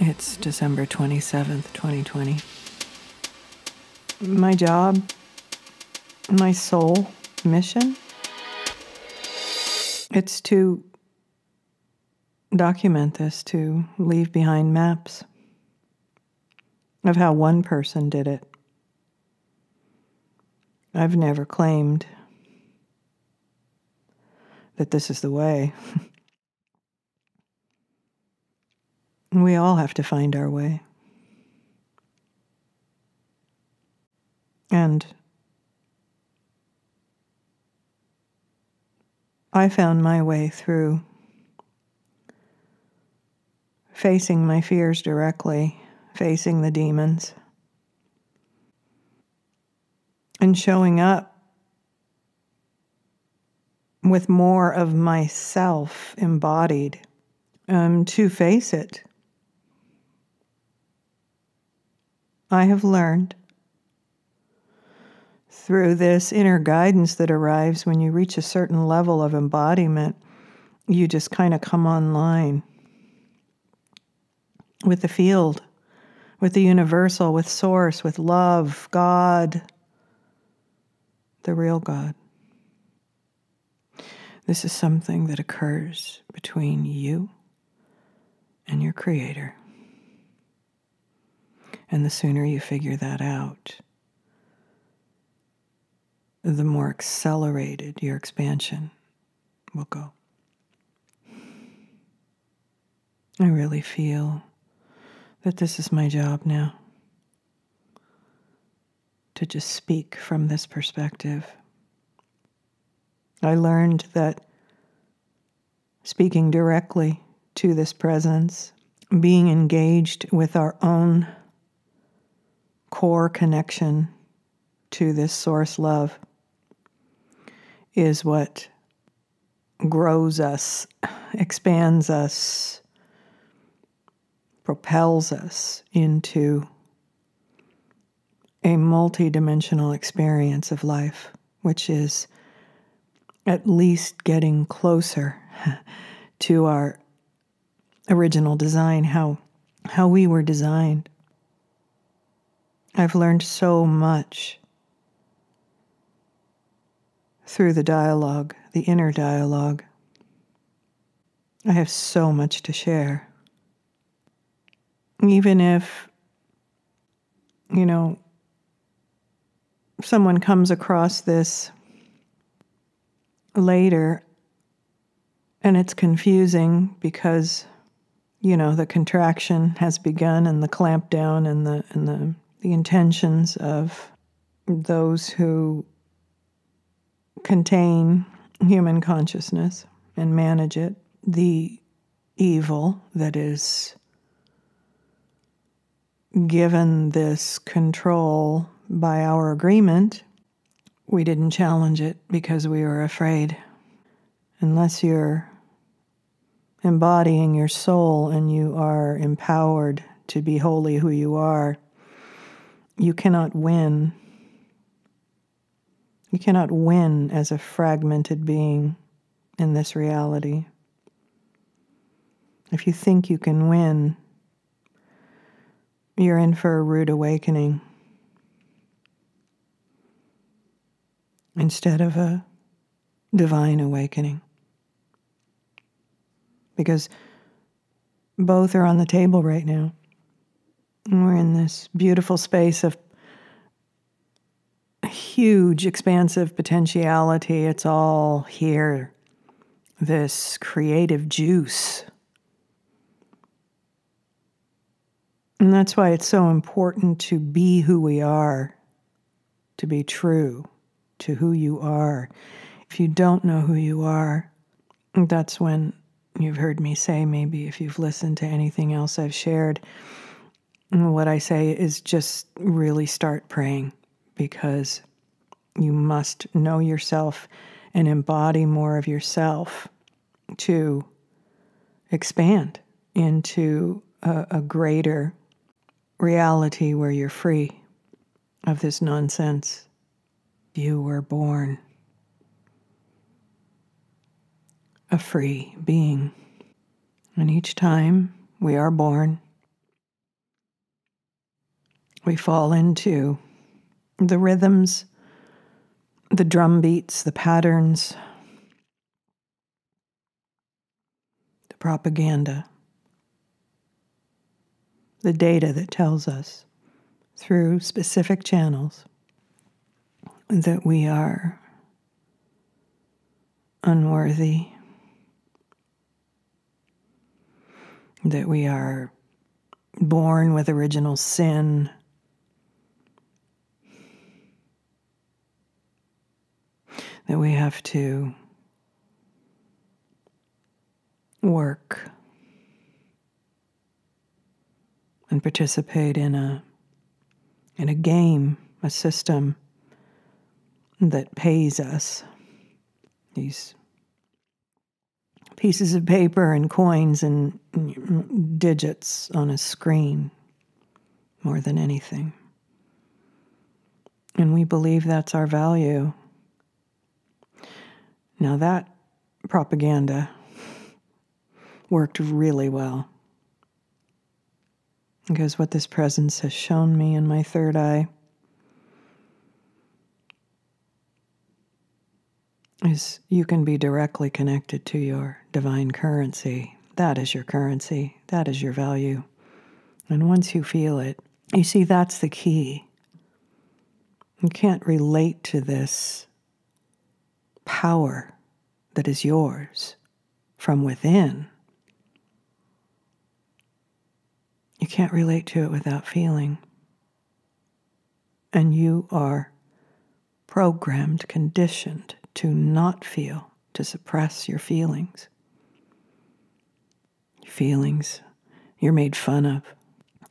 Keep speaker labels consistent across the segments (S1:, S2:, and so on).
S1: It's December 27th, 2020. My job, my soul mission, it's to document this, to leave behind maps of how one person did it. I've never claimed that this is the way. We all have to find our way. And I found my way through facing my fears directly, facing the demons, and showing up with more of myself embodied to face it. I have learned through this inner guidance that arrives when you reach a certain level of embodiment, you just kind of come online with the field, with the universal, with source, with love, God, the real God. This is something that occurs between you and your Creator. And the sooner you figure that out, the more accelerated your expansion will go. I really feel that this is my job now, to just speak from this perspective. I learned that speaking directly to this presence, being engaged with our own core connection to this source love, is what grows us, expands us, propels us into a multidimensional experience of life, which is at least getting closer to our original design, how we were designed. I've learned so much through the dialogue, the inner dialogue. I have so much to share. Even if, someone comes across this later and it's confusing because, the contraction has begun and the clamp down and the intentions of those who contain human consciousness and manage it, the evil that is given this control by our agreement. We didn't challenge it because we were afraid. Unless you're embodying your soul and you are empowered to be wholly who you are, you cannot win. You cannot win as a fragmented being in this reality. If you think you can win, you're in for a rude awakening instead of a divine awakening. Because both are on the table right now. And we're in this beautiful space of huge, expansive potentiality. It's all here. This creative juice. And that's why it's so important to be who we are, to be true to who you are. If you don't know who you are, that's when you've heard me say, maybe if you've listened to anything else I've shared, what I say is just really start praying, because you must know yourself and embody more of yourself to expand into a greater reality where you're free of this nonsense. You were born a free being. And each time we are born, We fall into the rhythms, the drum beats, the patterns, the propaganda, the data that tells us through specific channels that we are unworthy, that we are born with original sin, that we have to work and participate in a game, a system that pays us. These pieces of paper and coins and digits on a screen more than anything. And we believe that's our value. Now that propaganda worked really well, because what this presence has shown me in my third eye is you can be directly connected to your divine currency. That is your currency. That is your value. And once you feel it, you see, that's the key. You can't relate to this power that is yours from within. You can't relate to it without feeling. And you are programmed, conditioned to not feel, to suppress your feelings. Your feelings, you're made fun of.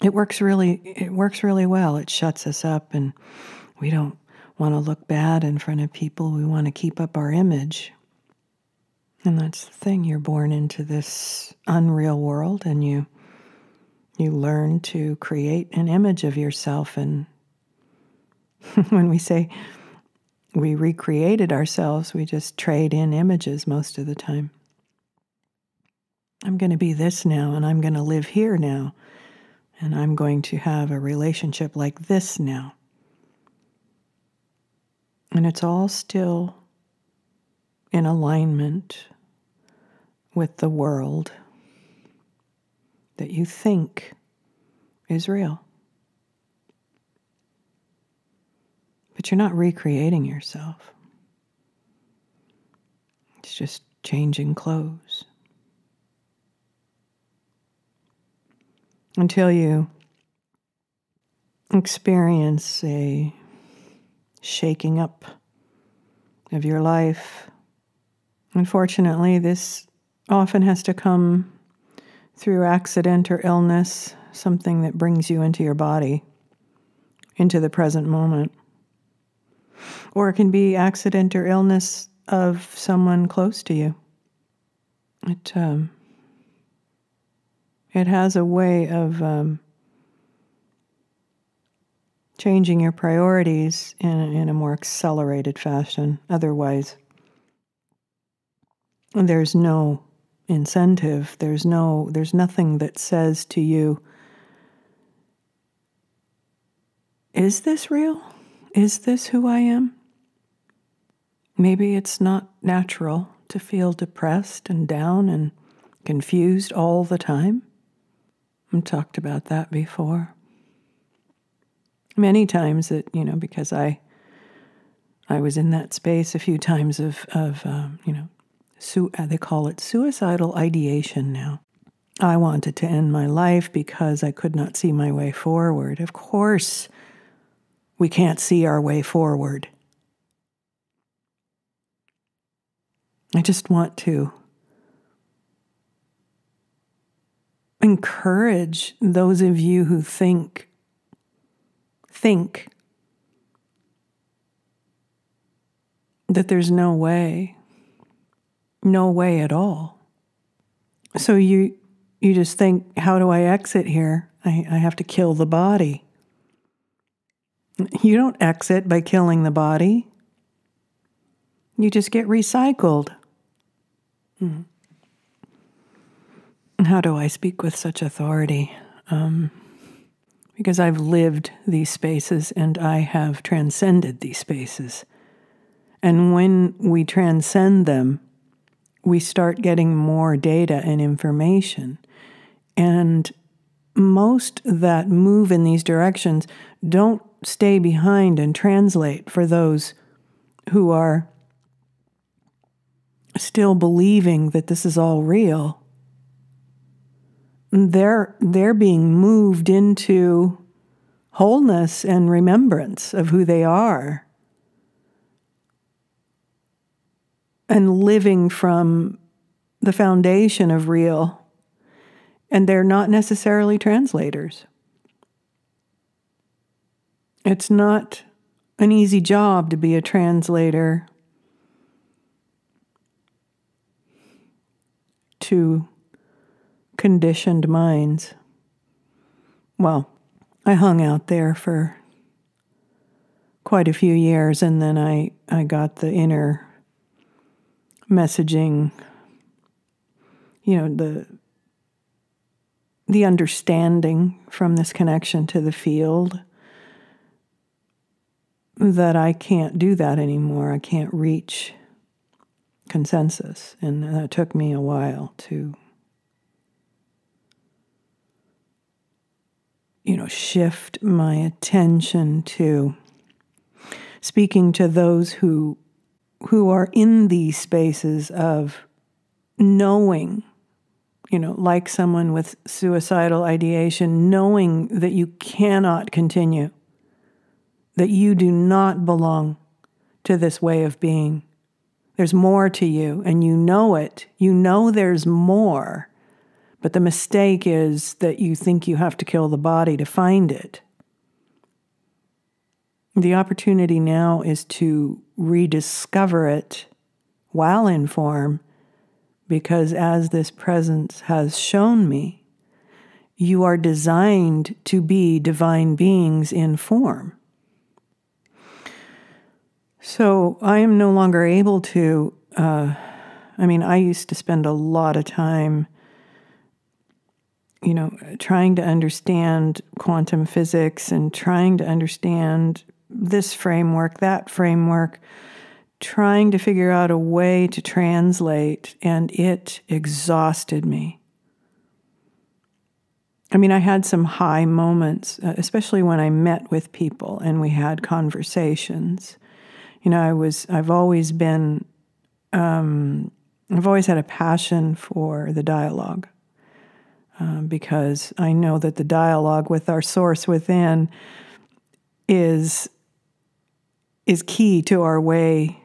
S1: It works really well. It shuts us up, and we don't want to look bad in front of people. We want to keep up our image. And that's the thing. You're born into this unreal world, and you learn to create an image of yourself. And when we say we recreated ourselves, we just trade in images most of the time. I'm going to be this now, and I'm going to live here now, and I'm going to have a relationship like this now. And it's all still in alignment with the world that you think is real. But you're not recreating yourself. It's just changing clothes. Until you experience a shaking up of your life. Unfortunately, this often has to come through accident or illness, something that brings you into your body, into the present moment. Or it can be accident or illness of someone close to you. It has a way of changing your priorities in a more accelerated fashion. Otherwise, there's no incentive. There's nothing that says to you, is this real? Is this who I am? Maybe it's not natural to feel depressed and down and confused all the time. I've talked about that before. Many times that, because I was in that space a few times of they call it suicidal ideation now. I wanted to end my life because I could not see my way forward. Of course, we can't see our way forward. I just want to encourage those of you who think that there's no way at all. So you just think, how do I exit here? I have to kill the body. You don't exit by killing the body. You just get recycled. How do I speak with such authority? because I've lived these spaces and I have transcended these spaces. And when we transcend them, we start getting more data and information. And most that move in these directions don't stay behind and translate for those who are still believing that this is all real. They're being moved into wholeness and remembrance of who they are and living from the foundation of real. And they're not necessarily translators. It's not an easy job to be a translator to conditioned minds. Well, I hung out there for quite a few years, and then I got the inner messaging, the understanding from this connection to the field that I can't do that anymore. I can't reach consensus. And that took me a while to, shift my attention to speaking to those who are in these spaces of knowing, like someone with suicidal ideation, knowing that you cannot continue, that you do not belong to this way of being. There's more to you, and you know it. You know there's more, but the mistake is that you think you have to kill the body to find it. The opportunity now is to rediscover it while in form, because as this presence has shown me, you are designed to be divine beings in form. So I am no longer able to, I used to spend a lot of time, trying to understand quantum physics and trying to understand this framework, that framework, trying to figure out a way to translate, and it exhausted me. I had some high moments, especially when I met with people and we had conversations. I've always had a passion for the dialogue, because I know that the dialogue with our source within is key to our way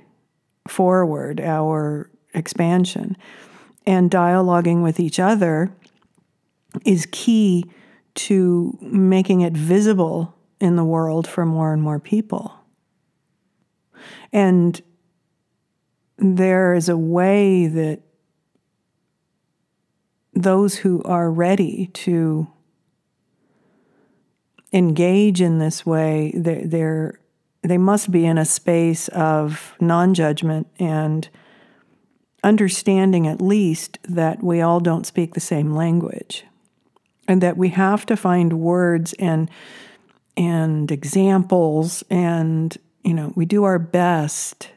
S1: forward, our expansion. And dialoguing with each other is key to making it visible in the world for more and more people. And there is a way that those who are ready to engage in this way, they must be in a space of non-judgment and understanding at least that we all don't speak the same language, and that we have to find words and examples, and we do our best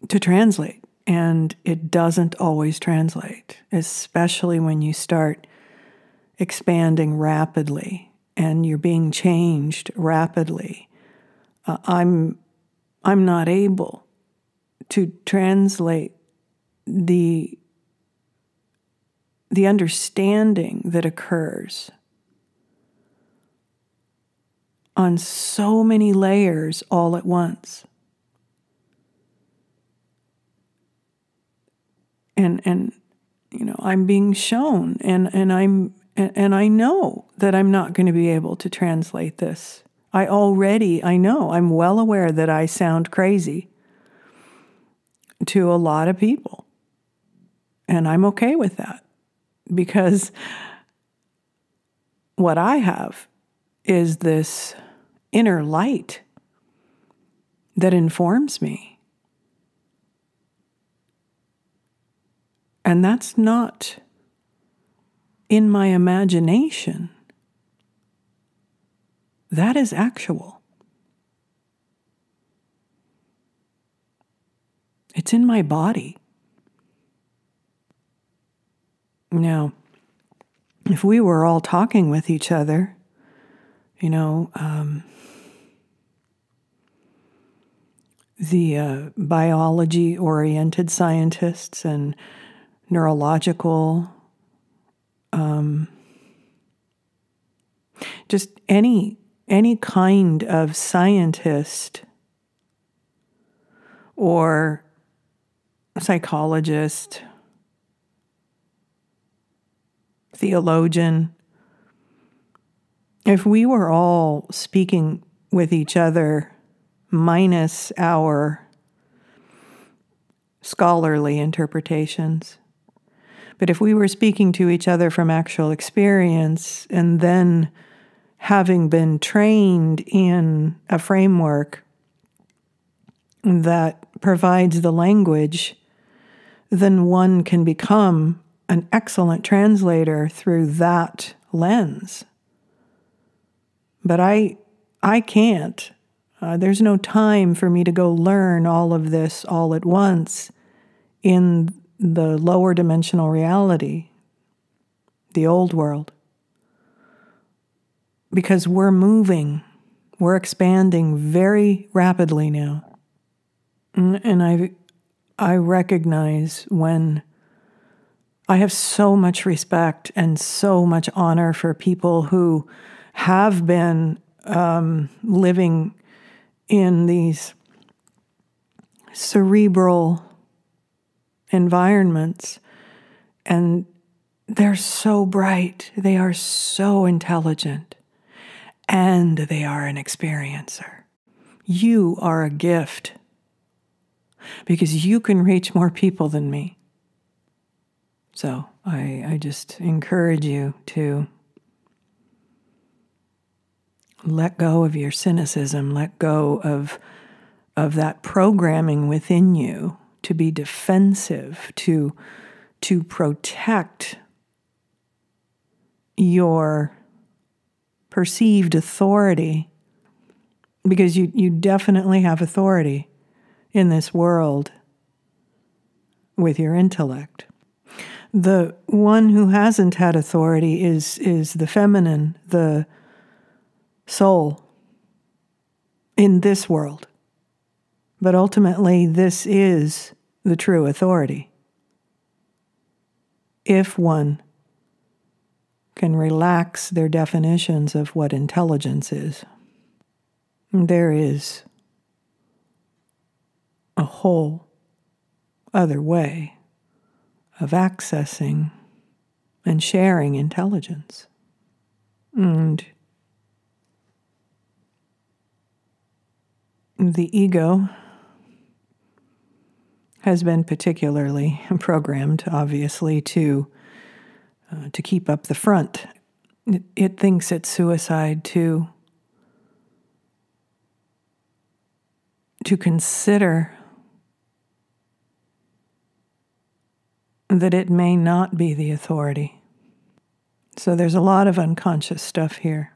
S1: to translate, and it doesn't always translate, especially when you start expanding rapidly and you're being changed rapidly. I'm not able to translate the understanding that occurs on so many layers all at once. And I'm being shown, and I know that I'm not going to be able to translate this. I know, I'm well aware that I sound crazy to a lot of people. And I'm okay with that, because what I have is this inner light that informs me. And that's not in my imagination. that is actual. It's in my body. Now, if we were all talking with each other, the biology-oriented scientists and neurological, just any kind of scientist or psychologist, theologian, if we were all speaking with each other minus our scholarly interpretations, but if we were speaking to each other from actual experience and then having been trained in a framework that provides the language, then one can become an excellent translator through that lens. But I can't. There's no time for me to go learn all of this all at once in the lower dimensional reality, the old world. Because we're moving, we're expanding very rapidly now. And I recognize when I have so much respect and so much honor for people who have been living in these cerebral environments, and they're so bright, they are so intelligent, and they are an experiencer. You are a gift because you can reach more people than me. So I just encourage you to let go of your cynicism, let go of that programming within you to be defensive, to protect your perceived authority, because you definitely have authority in this world with your intellect. The one who hasn't had authority is the feminine, the soul in this world. But ultimately, this is the true authority. If one can relax their definitions of what intelligence is, there is a whole other way of accessing and sharing intelligence. And the ego has been particularly programmed, obviously, to keep up the front. It thinks it's suicide to consider that it may not be the authority. So there's a lot of unconscious stuff here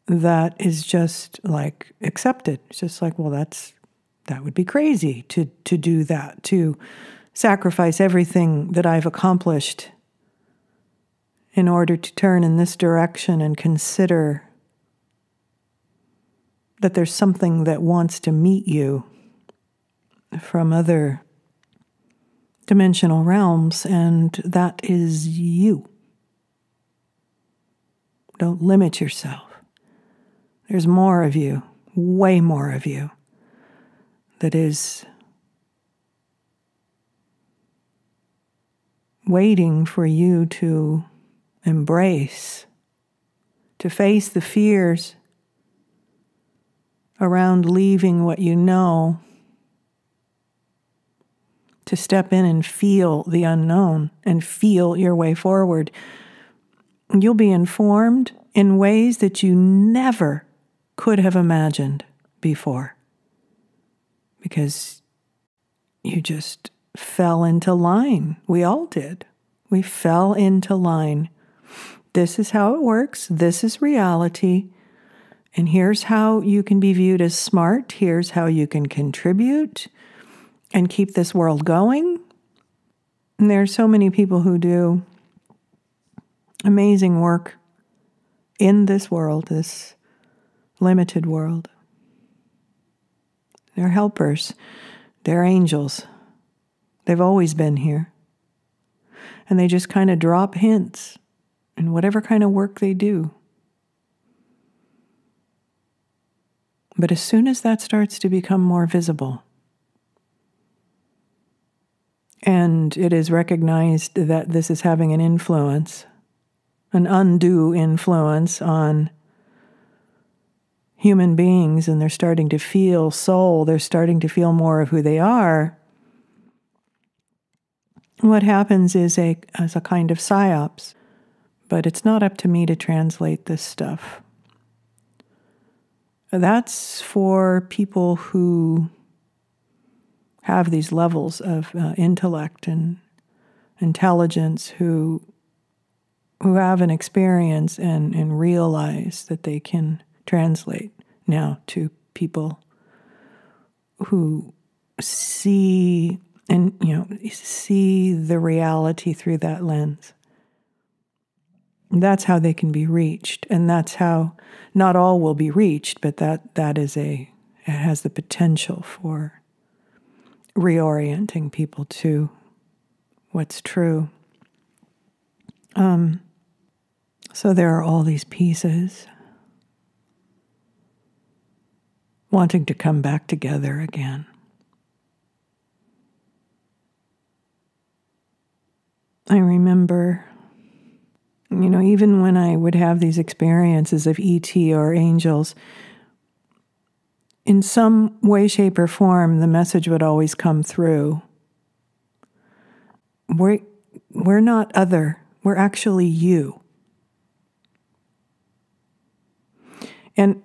S1: that is just like accepted. It's just like, well, that would be crazy to do that, to sacrifice everything that I've accomplished in order to turn in this direction and consider that there's something that wants to meet you from other dimensional realms, and that is you. Don't limit yourself. There's more of you, way more of you, that is waiting for you to embrace, to face the fears around leaving what you know, to step in and feel the unknown and feel your way forward. You'll be informed in ways that you never could have imagined before, because you just fell into line. We all did. We fell into line. This is how it works. This is reality. And here's how you can be viewed as smart. Here's how you can contribute and keep this world going. And there are so many people who do amazing work in this world, this limited world. They're helpers. They're angels. They've always been here. And they just kind of drop hints in whatever kind of work they do. But as soon as that starts to become more visible, and it is recognized that this is having an influence, an undue influence on human beings, and they're starting to feel soul, they're starting to feel more of who they are, what happens is as a kind of psyops. But it's not up to me to translate this stuff. That's for people who have these levels of intellect and intelligence, who have an experience and realize that they can translate now to people who see the reality through that lens. That's how they can be reached, and that's how not all will be reached, but that is it has the potential for reorienting people to what's true. So there are all these pieces wanting to come back together again. I remember, even when I would have these experiences of ET or angels, in some way, shape, or form, the message would always come through. We're not other. We're actually you. And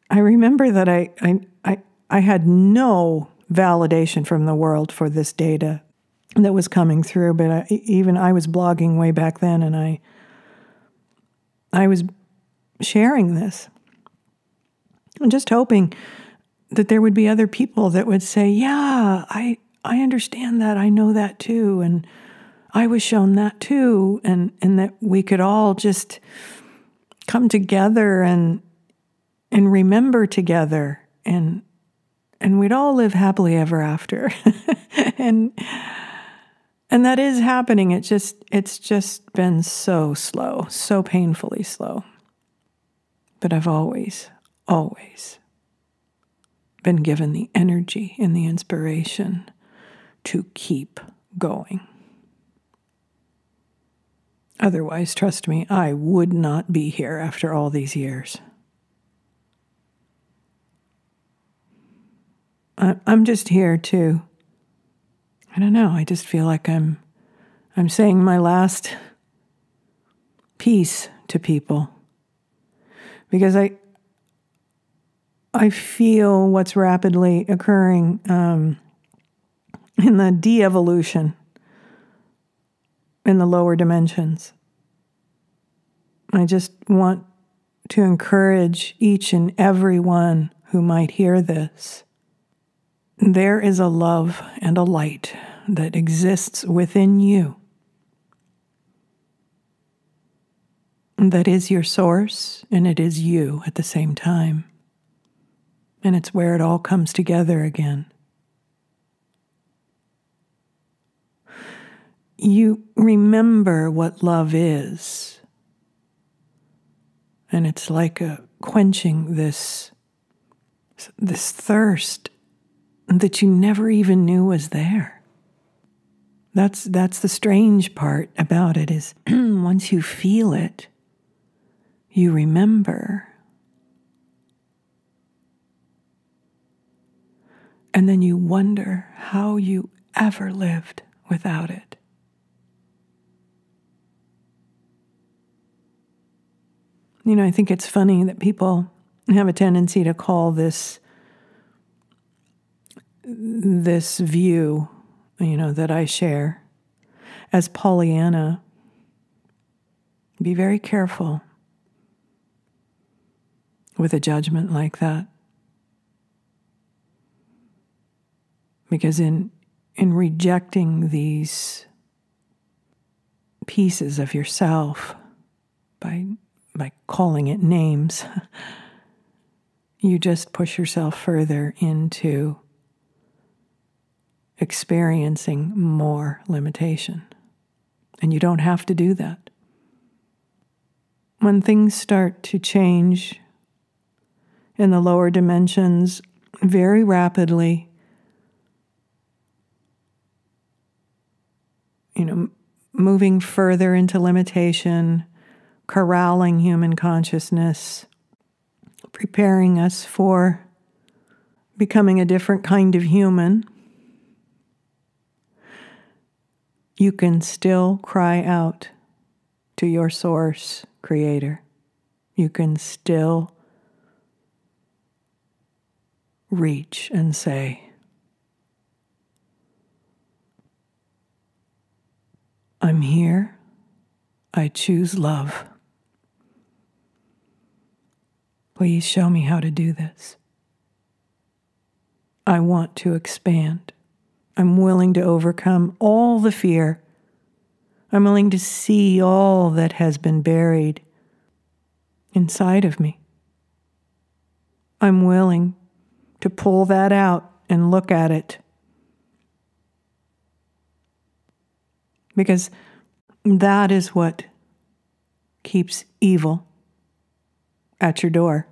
S1: I remember that I had no validation from the world for this data that was coming through, but I was blogging way back then, and I was sharing this, and just hoping that there would be other people that would say, yeah, I understand that, I know that too, and I was shown that too, and that we could all just come together and remember together, and we'd all live happily ever after. And that is happening. It's just been so slow, so painfully slow. But I've always been given the energy and the inspiration to keep going. Otherwise, trust me, I would not be here after all these years. I'm just here to, I don't know, I just feel like I'm saying my last piece to people, because I feel what's rapidly occurring in the de-evolution in the lower dimensions. I just want to encourage each and every one who might hear this. There is a love and a light that exists within you that is your source, and it is you at the same time. And it's where it all comes together again. You remember what love is, and it's like quenching this thirst that you never even knew was there. That's the strange part about it, is once you feel it, you remember. And then you wonder how you ever lived without it. I think it's funny that people have a tendency to call this view, that I share, as Pollyanna. Be very careful. with a judgment like that. Because in rejecting these pieces of yourself by calling it names, you just push yourself further into experiencing more limitation. And you don't have to do that. When things start to change in the lower dimensions very rapidly, moving further into limitation, corralling human consciousness, preparing us for becoming a different kind of human, you can still cry out to your source creator. You can still reach and say, I'm here. I choose love. Please show me how to do this. I want to expand. I'm willing to overcome all the fear. I'm willing to see all that has been buried inside of me. I'm willing to pull that out and look at it. Because that is what keeps evil at your door.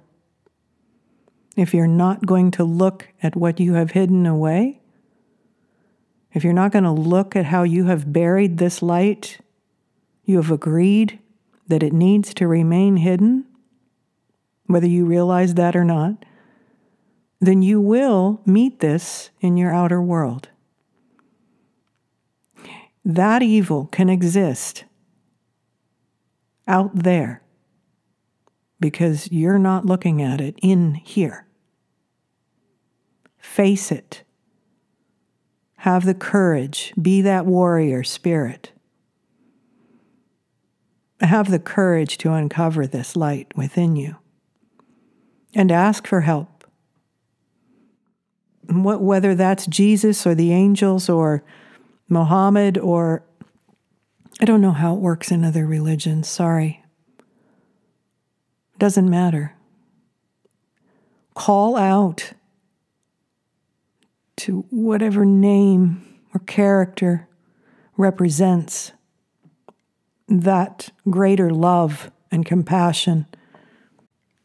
S1: If you're not going to look at what you have hidden away, if you're not going to look at how you have buried this light, you have agreed that it needs to remain hidden, whether you realize that or not, then you will meet this in your outer world. That evil can exist out there because you're not looking at it in here. Face it. Have the courage. Be that warrior spirit. Have the courage to uncover this light within you and ask for help. Whether that's Jesus or the angels or Muhammad or I don't know how it works in other religions, sorry. Doesn't matter. Call out to whatever name or character represents that greater love and compassion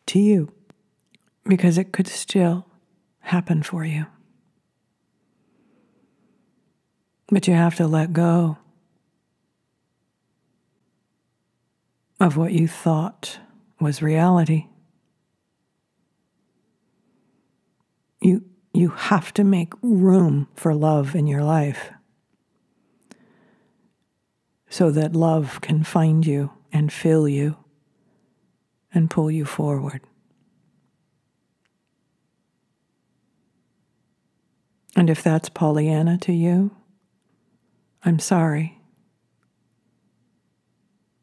S1: to you, because it could still happen for you. But you have to let go of what you thought was reality. You have to make room for love in your life so that love can find you and fill you and pull you forward. And if that's Pollyanna to you, I'm sorry.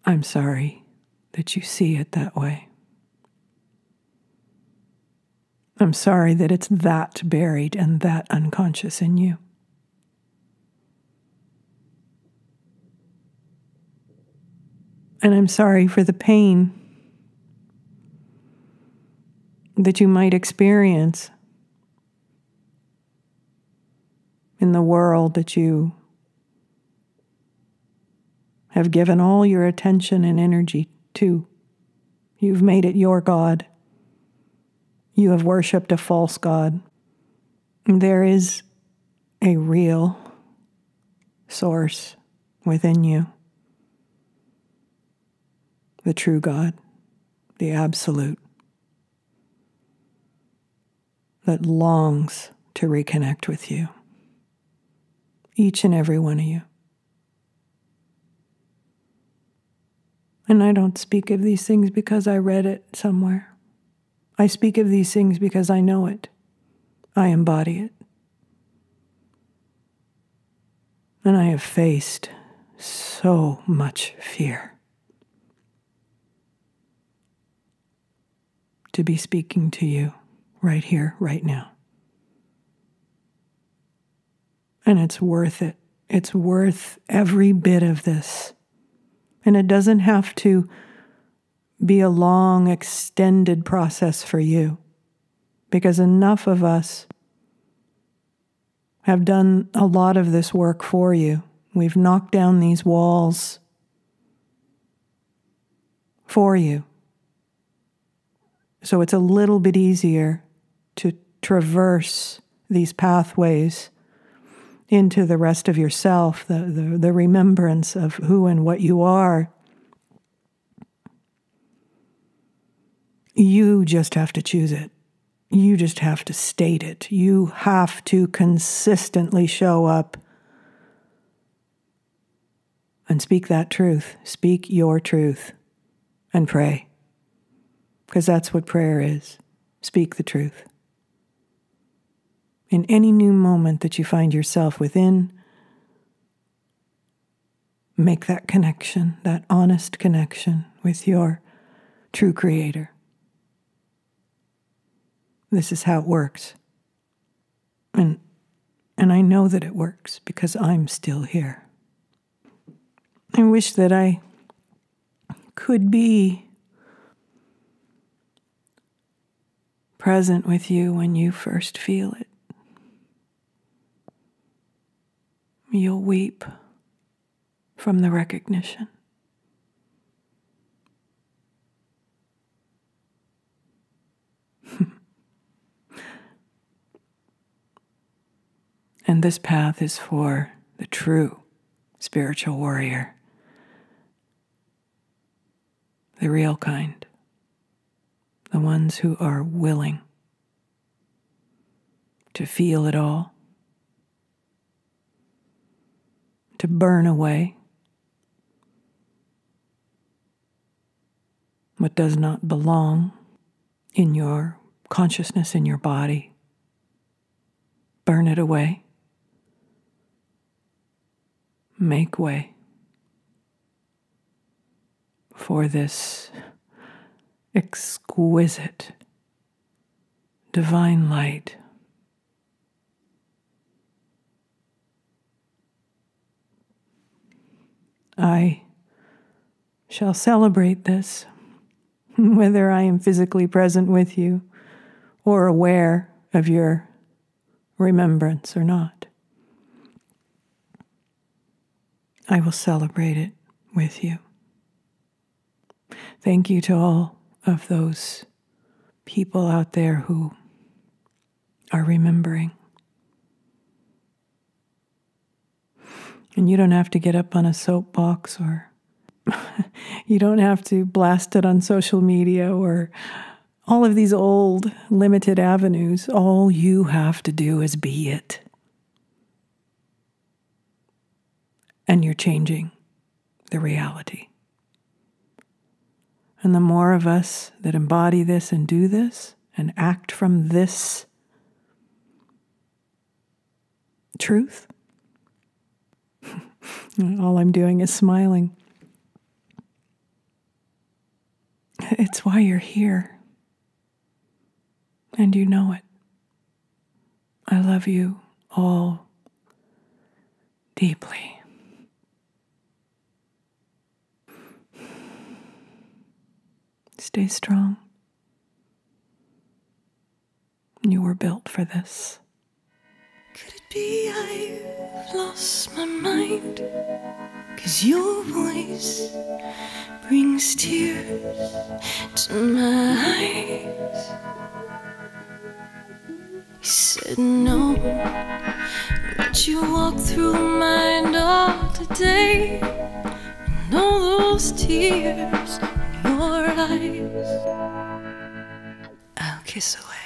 S1: I'm sorry that you see it that way. I'm sorry that it's that buried and that unconscious in you. And I'm sorry for the pain that you might experience in the world that you have given all your attention and energy to. You've made it your God. You have worshipped a false god. There is a real source within you. The true God, the absolute, that longs to reconnect with you. Each and every one of you. And I don't speak of these things because I read it somewhere. I speak of these things because I know it. I embody it. And I have faced so much fear to be speaking to you right here, right now. And it's worth it. It's worth every bit of this. And it doesn't have to be a long, extended process for you, because enough of us have done a lot of this work for you. We've knocked down these walls for you. So it's a little bit easier to traverse these pathways into the rest of yourself, the remembrance of who and what you are. You just have to choose it. You just have to state it. You have to consistently show up and speak that truth. Speak your truth and pray. Because that's what prayer is. Speak the truth. In any new moment that you find yourself within, make that connection, that honest connection with your true Creator. This is how it works. And I know that it works because I'm still here. I wish that I could be present with you when you first feel it. You'll weep from the recognition. And this path is for the true spiritual warrior, the real kind, the ones who are willing to feel it all, to burn away what does not belong in your consciousness, in your body. Burn it away. Make way for this exquisite divine light. I shall celebrate this, whether I am physically present with you or aware of your remembrance or not. I will celebrate it with you. Thank you to all of those people out there who are remembering. And you don't have to get up on a soapbox, or you don't have to blast it on social media or all of these old limited avenues. All you have to do is be it. And you're changing the reality. And the more of us that embody this and do this and act from this truth, all I'm doing is smiling. It's why you're here. And you know it. I love you all deeply. Stay strong. You were built for this.
S2: Could it be I've lost my mind? 'Cause your voice brings tears to my eyes. You said no, but you walked through my mind all today. And all those tears in your eyes, I'll kiss away.